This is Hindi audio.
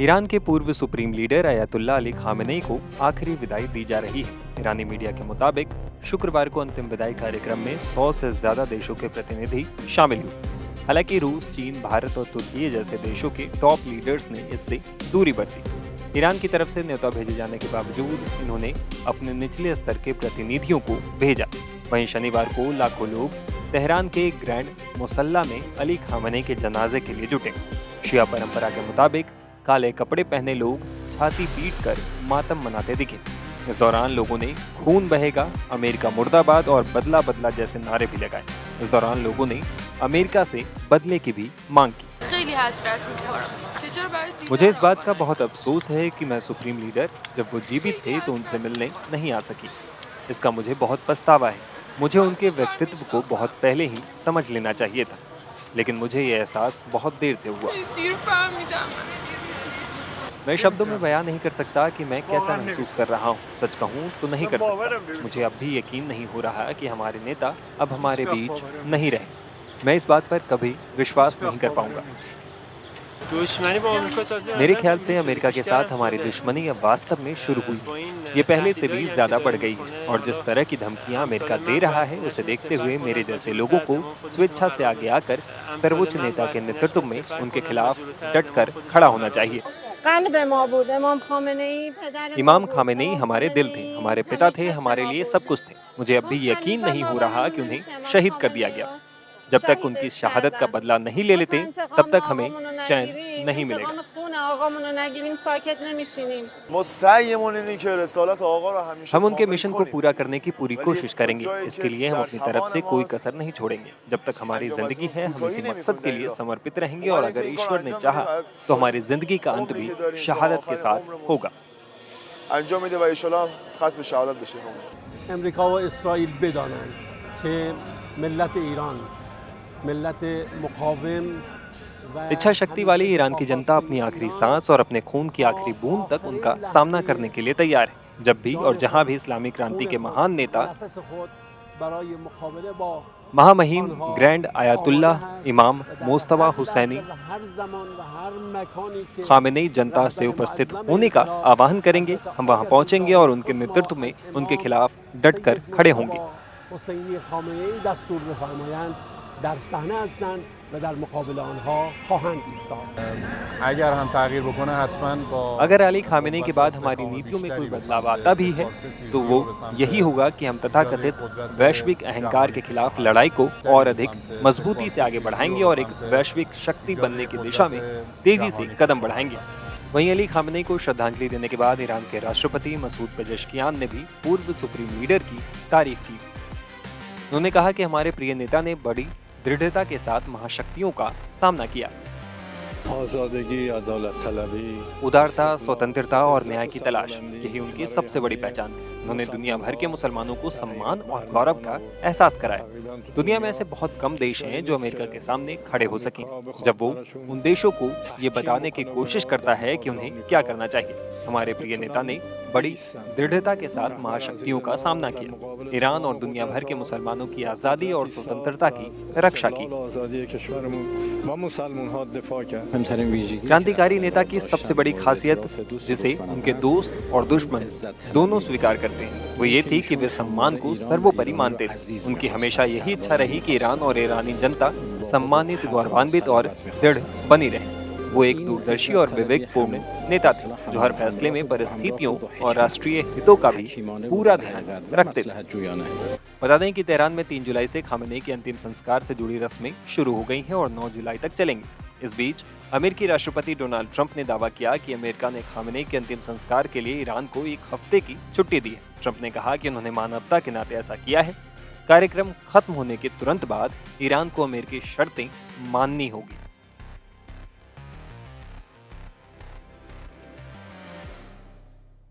ईरान के पूर्व supreme leader Ayatollah Ali Khamenei को आखिरी विदाई दी जा रही है। ईरानी मीडिया के मुताबिक शुक्रवार को अंतिम विदाई कार्यक्रम में 100 से ज्यादा देशों के प्रतिनिधि शामिल हुए। हालांकि रूस, चीन, भारत और तुर्की जैसे देशों के टॉप लीडर्स ने इससे दूरी बरती। ईरान की तरफ से न्योता भेजे जाने के बावजूद इन्होंने अपने निचले स्तर के प्रतिनिधियों को भेजा। वहीं शनिवार को लाखों लोग तेहरान के ग्रैंड मुसल्ला में अली खामेनेई के जनाजे के लिए जुटे। शिया परंपरा के मुताबिक काले कपड़े पहने लोग छाती पीट कर मातम मनाते दिखे। इस दौरान लोगों ने खून बहेगा, अमेरिका मुर्दाबाद और बदला बदला जैसे नारे भी लगाए। इस दौरान लोगों ने अमेरिका से बदले की भी मांग की। मुझे इस बात का बहुत अफसोस है कि मैं सुप्रीम लीडर जब वो जीवित थे तो उनसे मिलने नहीं आ सकी। इसका मुझे बहुत पछतावा है। मुझे उनके व्यक्तित्व को बहुत पहले ही समझ लेना चाहिए था, लेकिन मुझे ये एहसास बहुत देर से हुआ। मैं शब्दों में बयान नहीं कर सकता कि मैं कैसा महसूस कर रहा हूँ। सच कहूँ तो नहीं कर सकता। मुझे अब भी यकीन नहीं हो रहा कि हमारे नेता अब हमारे बीच नहीं रहे। मैं इस बात पर कभी विश्वास नहीं कर पाऊंगा। मेरे ख्याल से अमेरिका के साथ हमारी दुश्मनी अब वास्तव में शुरू हुई। ये पहले से भी ज्यादा बढ़ गई है और जिस तरह की धमकियां अमेरिका दे रहा है उसे देखते हुए मेरे जैसे लोगों को स्वेच्छा से आगे आकर सर्वोच्च नेता के नेतृत्व में उनके खिलाफ डटकर खड़ा होना चाहिए। इमाम खामेनेई हमारे दिल थे, हमारे पिता थे, हमारे लिए सब कुछ थे। मुझे अब भी यकीन नहीं हो रहा कि उन्हें शहीद कर दिया गया। जब तक उनकी शहादत का बदला नहीं ले लेते तब तक हमें चैन नहीं मिलेगा। हम उनके मिशन को पूरा करने की पूरी कोशिश करेंगे। इसके लिए हम अपनी तरफ से कोई कसर नहीं छोड़ेंगे। जब तक हमारी जिंदगी है हम इसी मकसद के लिए समर्पित रहेंगे और अगर ईश्वर ने चाहा तो हमारी जिंदगी का अंत भी शहादत के साथ होगा। अमेरिका व इस्राइल बेदानंद कि मिल्लत ईरान मिल्लत मुकाविम। इच्छा शक्ति वाली ईरान की जनता अपनी आखिरी सांस और अपने खून की आखिरी बूंद तक उनका सामना करने के लिए तैयार है। जब भी और जहां भी इस्लामी क्रांति के महान नेता महामहिम ग्रैंड आयतुल्ला इमाम मुस्तफा हुसैनी खामेनेई जनता से उपस्थित होने का आह्वान करेंगे, हम वहां पहुंचेंगे और उनके नेतृत्व में उनके खिलाफ डटकर खड़े होंगे। अगर अली खामेनेई के बाद हमारी नीतियों में कोई बदलाव आता भी है तो वो यही होगा कि हम तथाकथित वैश्विक अहंकार के खिलाफ लड़ाई को और अधिक मजबूती से आगे बढ़ाएंगे और एक वैश्विक शक्ति बनने की दिशा में तेजी से कदम बढ़ाएंगे। वहीं अली खामेनेई को श्रद्धांजलि देने के बाद ईरान के राष्ट्रपति मसूद पेजेश्कियान ने भी पूर्व सुप्रीम लीडर की तारीफ की। उन्होंने कहा कि हमारे प्रिय नेता ने बड़ी दृढ़ता के साथ महाशक्तियों का सामना किया। उदारता, स्वतंत्रता और न्याय की तलाश, यही उनकी सबसे बड़ी पहचान थी। उन्होंने दुनिया भर के मुसलमानों को सम्मान और गौरव का एहसास कराया। दुनिया में ऐसे बहुत कम देश हैं जो अमेरिका के सामने खड़े हो सकें जब वो उन देशों को ये बताने की कोशिश करता है कि उन्हें क्या करना चाहिए। हमारे प्रिय नेता ने बड़ी दृढ़ता के साथ महाशक्तियों का सामना किया, ईरान और दुनिया भर के मुसलमानों की आज़ादी और स्वतंत्रता की रक्षा की। क्रांतिकारी नेता की सबसे बड़ी खासियत, जिसे उनके दोस्त और दुश्मन दोनों स्वीकार करते हैं, वो ये थी कि वे सम्मान को सर्वोपरि मानते थे। उनकी हमेशा यही इच्छा रही कि ईरान और ईरानी जनता सम्मानित, गौरवान्वित और दृढ़ बनी रहे। वो एक दूरदर्शी और विवेकपूर्ण नेता थे जो हर फैसले में परिस्थितियों और राष्ट्रीय हितों का भी पूरा ध्यान रखते थे। बता दें कि तेहरान में 3 जुलाई से खामेनेई के अंतिम संस्कार से जुड़ी रस्में शुरू हो गई हैं और 9 जुलाई तक चलेंगी। इस बीच अमेरिकी राष्ट्रपति डोनाल्ड ट्रंप ने दावा किया कि अमेरिका ने खामेनेई के अंतिम संस्कार के लिए ईरान को 1 हफ्ते की छुट्टी दी है। ट्रंप ने कहा कि उन्होंने मानवता के नाते ऐसा किया है। कार्यक्रम खत्म होने के तुरंत बाद ईरान को अमेरिकी शर्तें माननी होगी।